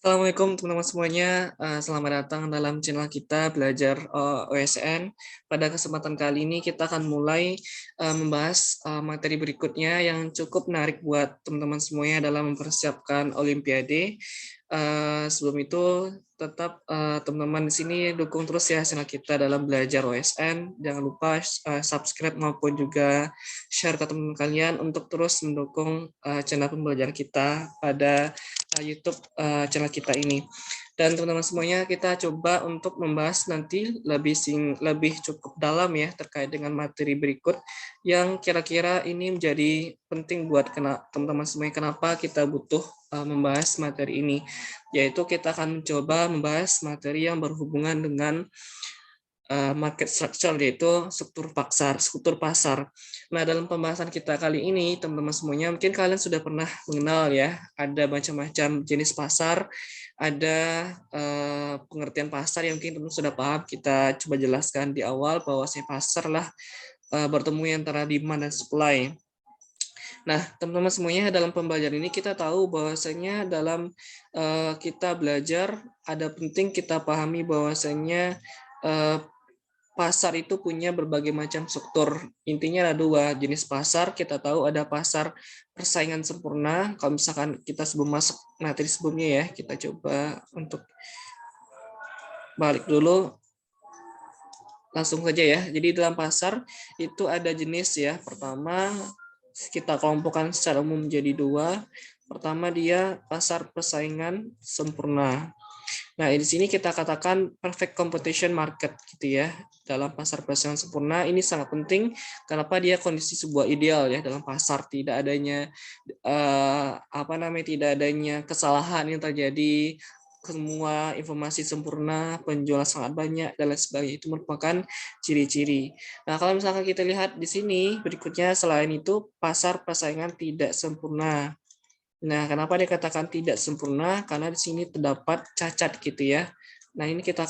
Assalamualaikum teman-teman semuanya. Selamat datang dalam channel kita belajar OSN. Pada kesempatan kali ini kita akan mulai membahas materi berikutnya yang cukup menarik buat teman-teman semuanya dalam mempersiapkan Olimpiade. Sebelum itu tetap teman-teman di sini dukung terus ya channel kita dalam belajar OSN. Jangan lupa subscribe maupun juga share ke teman-teman kalian untuk terus mendukung channel pembelajaran kita pada YouTube channel kita ini. Dan teman-teman semuanya kita coba untuk membahas nanti lebih cukup dalam ya terkait dengan materi berikut yang kira-kira ini menjadi penting buat teman-teman semuanya kenapa kita butuh membahas materi ini. Yaitu kita akan coba membahas materi yang berhubungan dengan market structure, yaitu struktur pasar. Nah, dalam pembahasan kita kali ini, teman-teman semuanya, mungkin kalian sudah pernah mengenal ya, ada macam-macam jenis pasar, ada pengertian pasar yang mungkin teman-teman sudah paham. Kita coba jelaskan di awal bahwa pasar lah bertemu antara demand dan supply. Nah, teman-teman semuanya, dalam pembelajaran ini kita tahu bahwasanya dalam kita belajar ada penting kita pahami bahwasanya pasar itu punya berbagai macam struktur. Intinya ada dua jenis pasar. Kita tahu ada pasar persaingan sempurna. Kalau misalkan kita sebelum masuk materi sebelumnya ya, kita coba untuk balik dulu. Langsung saja ya. Jadi dalam pasar itu ada jenis ya. Pertama kita kelompokkan secara umum menjadi dua. Pertama dia pasar persaingan sempurna. Nah, di sini kita katakan perfect competition market gitu ya. Dalam pasar persaingan sempurna ini sangat penting. Kenapa dia kondisi sebuah ideal ya dalam pasar, tidak adanya tidak adanya kesalahan yang terjadi, semua informasi sempurna, penjualan sangat banyak dan lain sebagainya. Itu merupakan ciri-ciri. Nah, kalau misalkan kita lihat di sini berikutnya selain itu pasar persaingan tidak sempurna. Nah, kenapa dikatakan tidak sempurna? Karena di sini terdapat cacat gitu ya. Nah, ini kita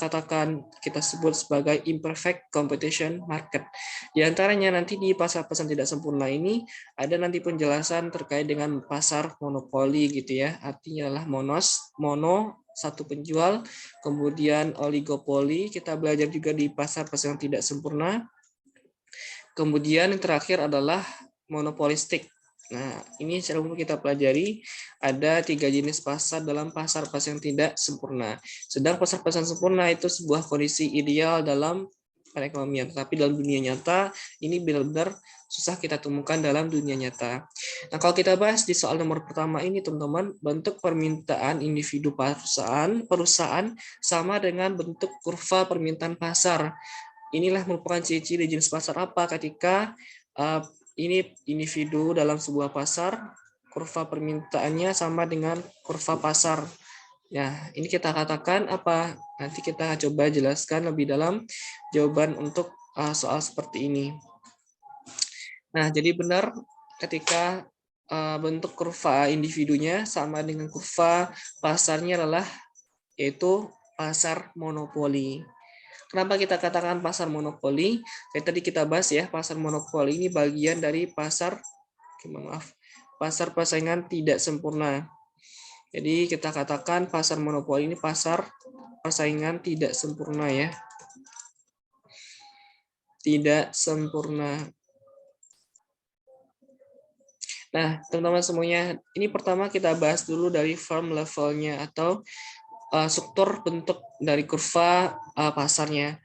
sebut sebagai imperfect competition market. Di antaranya nanti di pasar-pasar tidak sempurna ini ada nanti penjelasan terkait dengan pasar monopoli gitu ya. Artinya adalah mono satu penjual, kemudian oligopoli, kita belajar juga di pasar-pasar yang tidak sempurna. Kemudian yang terakhir adalah monopolistik. Nah, ini secara umum kita pelajari ada 3 jenis pasar dalam pasar-pasar yang tidak sempurna. Sedang pasar-pasar sempurna itu sebuah kondisi ideal dalam perekonomian, tapi dalam dunia nyata ini benar-benar susah kita temukan dalam dunia nyata. Nah, kalau kita bahas di soal nomor pertama ini, teman-teman, bentuk permintaan individu perusahaan sama dengan bentuk kurva permintaan pasar. Inilah merupakan ciri-ciri jenis pasar apa ketika ini individu dalam sebuah pasar, kurva permintaannya sama dengan kurva pasar. Ya, ini kita katakan apa? Nanti kita coba jelaskan lebih dalam jawaban untuk soal seperti ini. Nah, jadi benar ketika bentuk kurva individunya sama dengan kurva pasarnya adalah yaitu pasar monopoli. Kenapa kita katakan pasar monopoli? Jadi tadi kita bahas ya, pasar monopoli ini bagian dari pasar persaingan tidak sempurna. Jadi kita katakan pasar monopoli ini pasar persaingan tidak sempurna ya. Tidak sempurna. Nah, teman-teman semuanya, ini pertama kita bahas dulu dari firm levelnya atau struktur bentuk dari kurva pasarnya,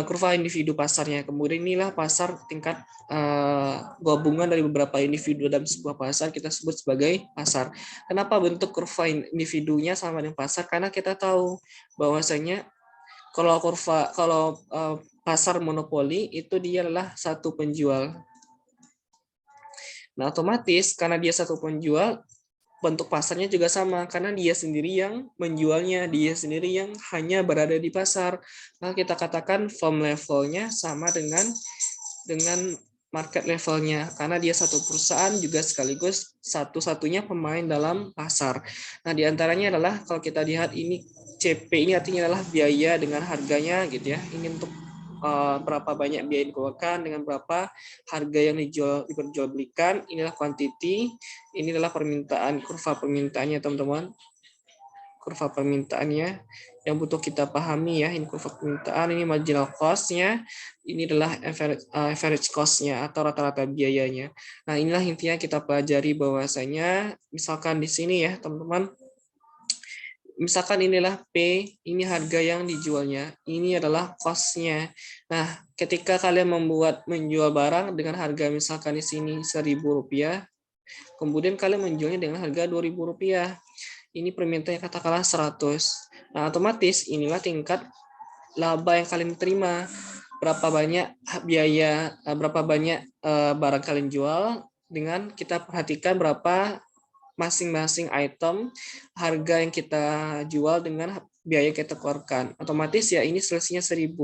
kurva individu pasarnya. Kemudian inilah pasar tingkat gabungan dari beberapa individu dalam sebuah pasar kita sebut sebagai pasar. Kenapa bentuk kurva individunya sama dengan pasar? Karena kita tahu bahwasanya kalau pasar monopoli itu dia adalah satu penjual. Nah, otomatis karena dia satu penjual, bentuk pasarnya juga sama karena dia sendiri yang menjualnya, dia sendiri yang hanya berada di pasar. Maka kita katakan firm levelnya sama dengan market levelnya karena dia satu perusahaan juga sekaligus satu-satunya pemain dalam pasar. Nah, diantaranya adalah kalau kita lihat ini CP ini artinya adalah biaya dengan harganya gitu ya. Ini untuk berapa banyak biaya dikeluarkan dengan berapa harga yang diperjualbelikan. Inilah quantity, ini adalah permintaan, kurva permintaannya teman-teman. kurva permintaannya yang butuh kita pahami ya. Ini kurva permintaan, ini marginal cost-nya, ini adalah average cost-nya atau rata-rata biayanya. Nah, inilah intinya kita pelajari bahwasanya misalkan di sini ya, teman-teman. Misalkan inilah P, ini harga yang dijualnya, ini adalah cost-nya. Nah, ketika kalian menjual barang dengan harga misalkan di sini Rp1.000, kemudian kalian menjualnya dengan harga Rp2.000. Ini permintaannya katakanlah 100. Nah, otomatis inilah tingkat laba yang kalian terima. Berapa banyak biaya, berapa banyak barang kalian jual, dengan kita perhatikan berapa masing-masing item harga yang kita jual dengan biaya yang kita keluarkan. Otomatis ya ini selisihnya 1.000.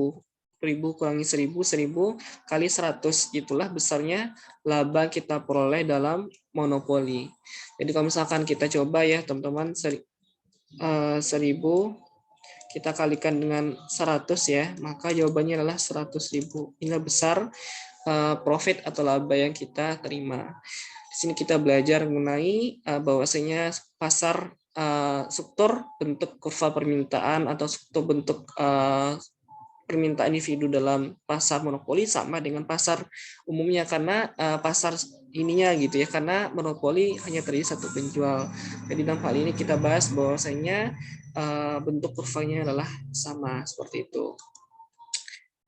1.000 kurangi 1.000, 1.000 kali 100. Itulah besarnya laba kita peroleh dalam monopoli. Jadi kalau misalkan kita coba ya teman-teman, 1.000 kita kalikan dengan 100 ya, maka jawabannya adalah 100.000. Inilah besar profit atau laba yang kita terima. Di sini kita belajar mengenai bahwasanya pasar struktur bentuk kurva permintaan atau struktur bentuk permintaan individu dalam pasar monopoli sama dengan pasar umumnya, karena pasar ininya gitu ya, karena monopoli hanya terjadi satu penjual. Jadi dalam hal ini kita bahas bahwasanya bentuk kurvanya adalah sama seperti itu.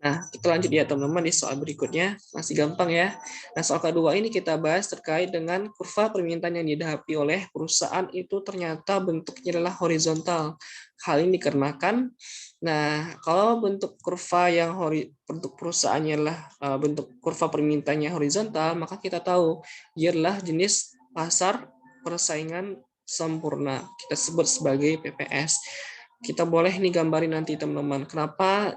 Nah, kita lanjut ya teman-teman di soal berikutnya, masih gampang ya. Nah, soal kedua ini kita bahas terkait dengan kurva permintaan yang dihadapi oleh perusahaan itu ternyata bentuknya adalah horizontal. Hal ini dikarenakan, nah kalau bentuk kurva yang bentuk perusahaannya adalah bentuk kurva permintaannya horizontal, maka kita tahu dia adalah jenis pasar persaingan sempurna. Kita sebut sebagai PPS. Kita boleh nih gambarin nanti teman-teman kenapa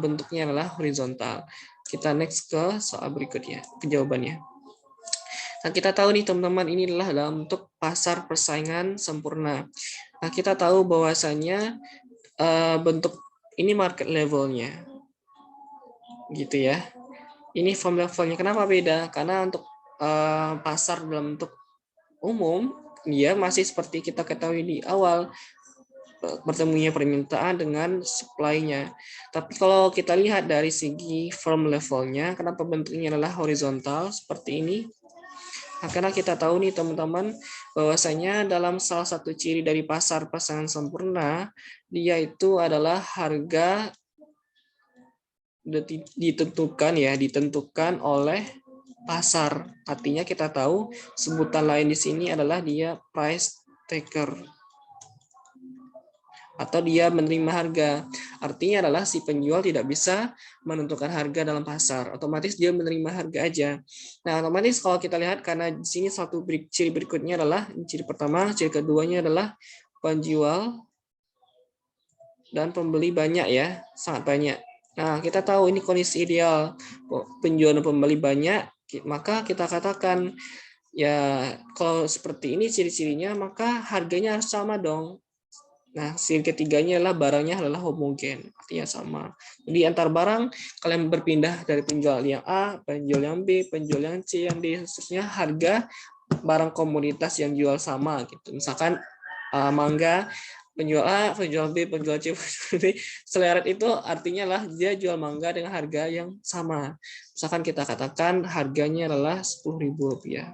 bentuknya adalah horizontal. Kita next ke soal berikutnya, ke jawabannya. Nah, kita tahu nih teman-teman, ini adalah dalam bentuk pasar persaingan sempurna. Nah, kita tahu bahwasanya bentuk ini market levelnya, gitu ya. Ini form levelnya. Kenapa beda? Karena untuk pasar dalam bentuk umum, dia masih seperti kita ketahui di awal, bertemunya permintaan dengan supply-nya. Tapi kalau kita lihat dari segi firm levelnya, kenapa bentuknya adalah horizontal seperti ini? Nah, karena kita tahu nih teman-teman, bahwasanya dalam salah satu ciri dari pasar persaingan sempurna, dia itu adalah harga ditentukan oleh pasar. Artinya kita tahu sebutan lain di sini adalah dia price taker, atau dia menerima harga. Artinya adalah si penjual tidak bisa menentukan harga dalam pasar. Otomatis dia menerima harga aja. Nah, otomatis kalau kita lihat, karena di sini satu ciri berikutnya adalah ciri pertama, ciri keduanya adalah penjual dan pembeli banyak ya, sangat banyak. Nah, kita tahu ini kondisi ideal. Penjual dan pembeli banyak, maka kita katakan ya kalau seperti ini ciri-cirinya, maka harganya harus sama dong. Nah, ciri ketiganya adalah barangnya adalah homogen, artinya sama. Jadi antar barang kalian berpindah dari penjual yang A, penjual yang B, penjual yang C, yang D, khususnya harga barang komoditas yang jual sama gitu. Misalkan mangga, penjual A, penjual B, penjual C, penjual D, seleret itu artinya lah dia jual mangga dengan harga yang sama. Misalkan kita katakan harganya adalah Rp10.000.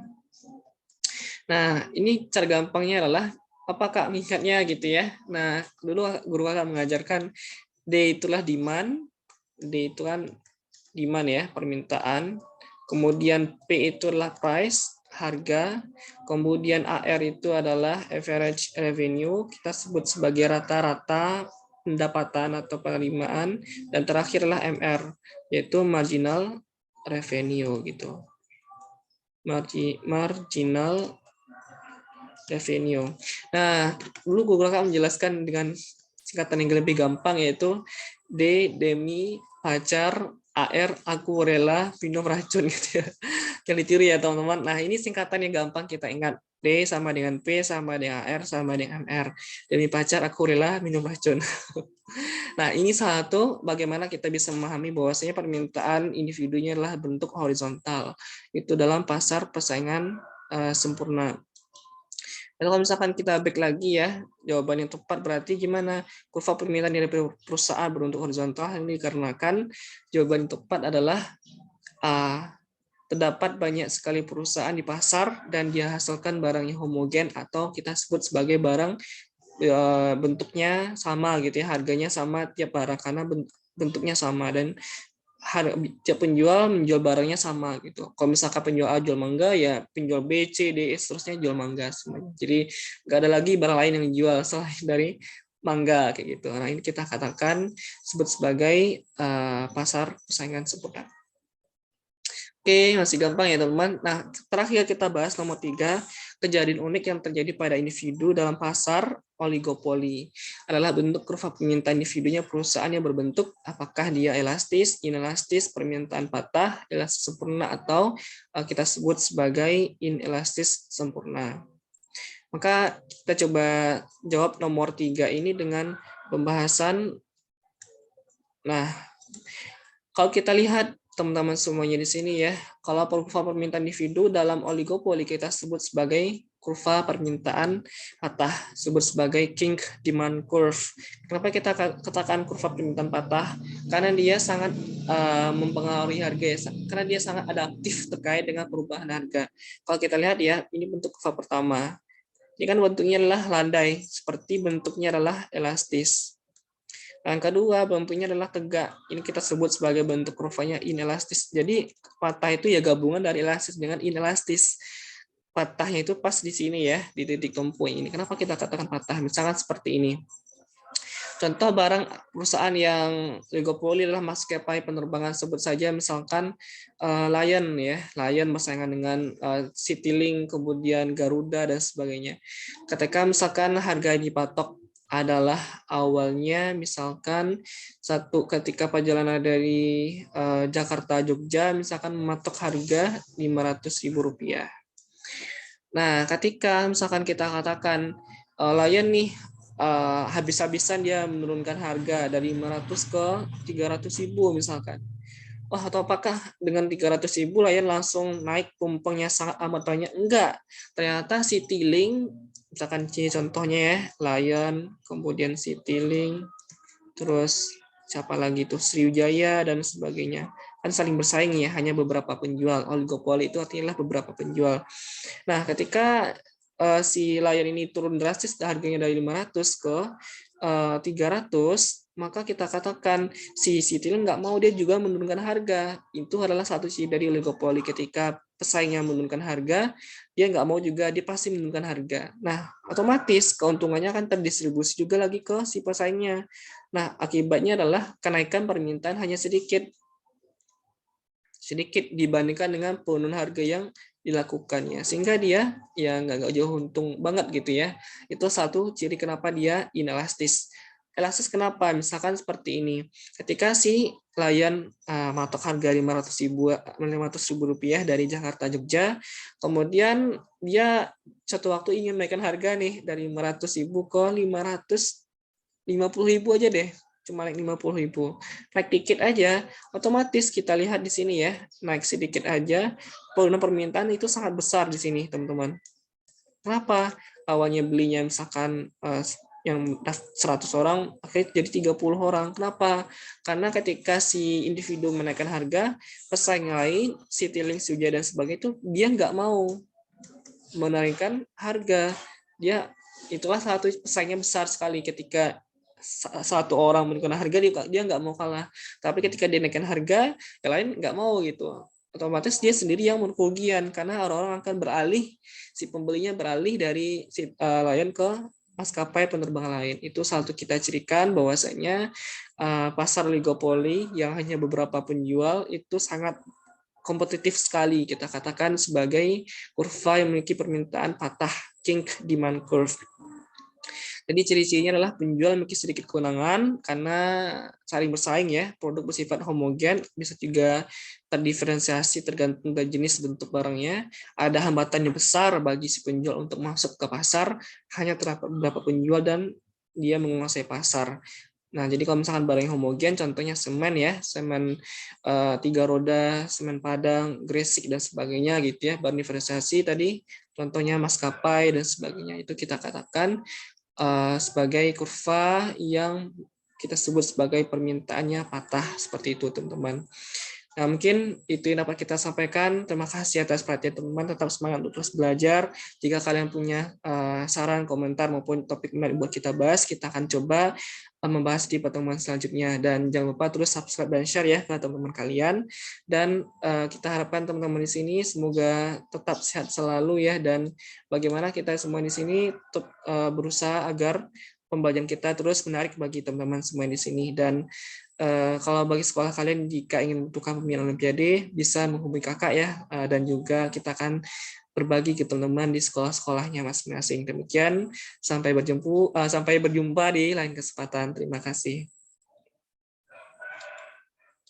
Nah, ini cara gampangnya adalah apakah mengingatnya gitu ya. Nah, dulu guru akan mengajarkan D itulah demand, D itu kan demand ya, permintaan. Kemudian P itu adalah price, harga. Kemudian AR itu adalah average revenue, kita sebut sebagai rata-rata pendapatan atau penerimaan. Dan terakhir adalah MR, yaitu marginal revenue gitu. Marginal revenue. Nah, dulu Google akan menjelaskan dengan singkatan yang lebih gampang, yaitu D, demi, pacar, AR, aku rela minum racun gitu ya. Yang ditiru ya teman-teman. Nah, ini singkatan yang gampang kita ingat. D sama dengan P sama dengan AR sama dengan MR. Demi pacar, aku rela minum racun. Nah, ini satu bagaimana kita bisa memahami bahwasanya permintaan individunya adalah bentuk horizontal. Itu dalam pasar persaingan sempurna. Dan kalau misalkan kita back lagi ya, jawaban yang tepat berarti gimana? Kurva permintaan dari perusahaan berbentuk horizontal ini dikarenakan jawaban yang tepat adalah A. Terdapat banyak sekali perusahaan di pasar dan dia hasilkan barang yang homogen atau kita sebut sebagai barang bentuknya sama gitu ya, harganya sama tiap barang karena bentuknya sama dan tiap penjual menjual barangnya sama gitu. Kalau misalkan penjual A jual mangga, ya penjual B, C, D, E seterusnya jual mangga semuanya. Jadi nggak ada lagi barang lain yang dijual selain dari mangga kayak gitu. Nah ini kita katakan sebut sebagai pasar persaingan sempurna. Oke, masih gampang ya teman-teman. Nah, terakhir kita bahas nomor 3, kejadian unik yang terjadi pada individu dalam pasar oligopoli adalah bentuk kurva permintaan individunya perusahaan yang berbentuk apakah dia elastis, inelastis, permintaan patah, elastis sempurna, atau kita sebut sebagai inelastis sempurna. Maka kita coba jawab nomor 3 ini dengan pembahasan. Nah, kalau kita lihat teman-teman semuanya di sini ya, kalau kurva permintaan individu dalam oligopoli kita sebut sebagai kurva permintaan patah, sebut sebagai kink demand curve. Kenapa kita katakan kurva permintaan patah? Karena dia sangat mempengaruhi harga ya, karena dia sangat adaptif terkait dengan perubahan harga. Kalau kita lihat ya, ini bentuk kurva pertama. Ini kan bentuknya adalah landai, seperti bentuknya adalah elastis. Yang kedua, bentuknya adalah tegak. Ini kita sebut sebagai bentuk kurvanya inelastis. Jadi patah itu ya gabungan dari elastis dengan inelastis. Patahnya itu pas di sini ya, di titik tumpu ini. Kenapa kita katakan patah? Misalkan seperti ini. Contoh barang perusahaan yang oligopoli adalah maskapai penerbangan, sebut saja misalkan Lion ya, Lion bersaingan dengan Citylink, kemudian Garuda dan sebagainya. Ketika misalkan harga dipatok adalah awalnya misalkan ketika perjalanan dari Jakarta Jogja misalkan mematok harga Rp500.000. Nah, ketika misalkan kita katakan Lion nih habis-habisan dia menurunkan harga dari 500 ke 300.000 misalkan. Oh, atau apakah dengan 300.000 Lion langsung naik tumpengnya sangat amat banyak? Enggak. Ternyata Citylink, misalkan contohnya ya, Lion, kemudian Citylink, terus siapa lagi tuh, Sriwijaya dan sebagainya. Kan saling bersaing ya, hanya beberapa penjual. Oligopoli itu artinya beberapa penjual. Nah, ketika si Lion ini turun drastis harganya dari 500 ke 300, maka kita katakan si Citylink nggak mau, dia juga menurunkan harga. Itu adalah satu sisi dari oligopoli. Ketika pesaingnya menurunkan harga, dia nggak mau juga, dia pasti menurunkan harga. Nah, otomatis keuntungannya akan terdistribusi juga lagi ke si pesaingnya. Nah, akibatnya adalah kenaikan permintaan hanya sedikit dibandingkan dengan penurunan harga yang dilakukannya, sehingga dia ya nggak jauh untung banget gitu ya. Itu satu ciri kenapa dia inelastis. Elastis kenapa? Misalkan seperti ini, ketika si Lion matok harga 500.000 rupiah dari Jakarta Jogja, kemudian dia satu waktu ingin menaikkan harga nih dari 500.000 ke 550.000 aja deh, cuma naik 50.000, naik dikit aja, otomatis kita lihat di sini ya, naik sedikit aja, volume permintaan itu sangat besar di sini teman-teman. Kenapa? Awalnya belinya misalkan yang 100 orang, akhirnya jadi 30 orang. Kenapa? Karena ketika si individu menaikkan harga, pesaing lain, Citylink, Sriwijaya dan sebagainya itu dia nggak mau menaikkan harga. Itulah satu pesaingnya besar sekali. Ketika satu orang menurunkan harga, dia nggak mau kalah. Tapi ketika dia naikkan harga, yang lain nggak mau gitu. Otomatis dia sendiri yang merugikan karena orang-orang akan beralih, si pembelinya beralih dari si Lion ke maskapai penerbangan lain. Itu satu kita cirikan bahwasanya pasar oligopoli yang hanya beberapa penjual itu sangat kompetitif sekali. Kita katakan sebagai kurva yang memiliki permintaan patah, kink demand curve. Jadi ciri-cirinya adalah penjual memiliki sedikit kewenangan karena saling bersaing ya, produk bersifat homogen, bisa juga terdiferensiasi tergantung dari jenis bentuk barangnya. Ada hambatan yang besar bagi si penjual untuk masuk ke pasar, hanya terdapat beberapa penjual dan dia menguasai pasar. Nah, jadi kalau misalkan barang yang homogen, contohnya semen ya, semen 3 roda, semen padang, gresik dan sebagainya gitu ya. Bahan diferensiasi tadi, contohnya maskapai dan sebagainya. Itu kita katakan sebagai kurva yang kita sebut sebagai permintaannya patah seperti itu, teman-teman. Nah, mungkin itu yang dapat kita sampaikan. Terima kasih atas perhatian teman-teman. Tetap semangat untuk terus belajar. Jika kalian punya saran, komentar, maupun topik menarik buat kita bahas, kita akan coba membahas di pertemuan selanjutnya. Dan jangan lupa terus subscribe dan share ya ke teman-teman kalian. Dan kita harapkan teman-teman di sini semoga tetap sehat selalu ya. Dan bagaimana kita semua di sini tetap berusaha agar pembelajaran kita terus menarik bagi teman-teman semua di sini. Dan kalau bagi sekolah kalian jika ingin membutuhkan pembinaan Olimpiade bisa menghubungi kakak ya, dan juga kita akan berbagi ke teman-teman di sekolah-sekolahnya masing-masing. Demikian, sampai berjumpa di lain kesempatan. Terima kasih.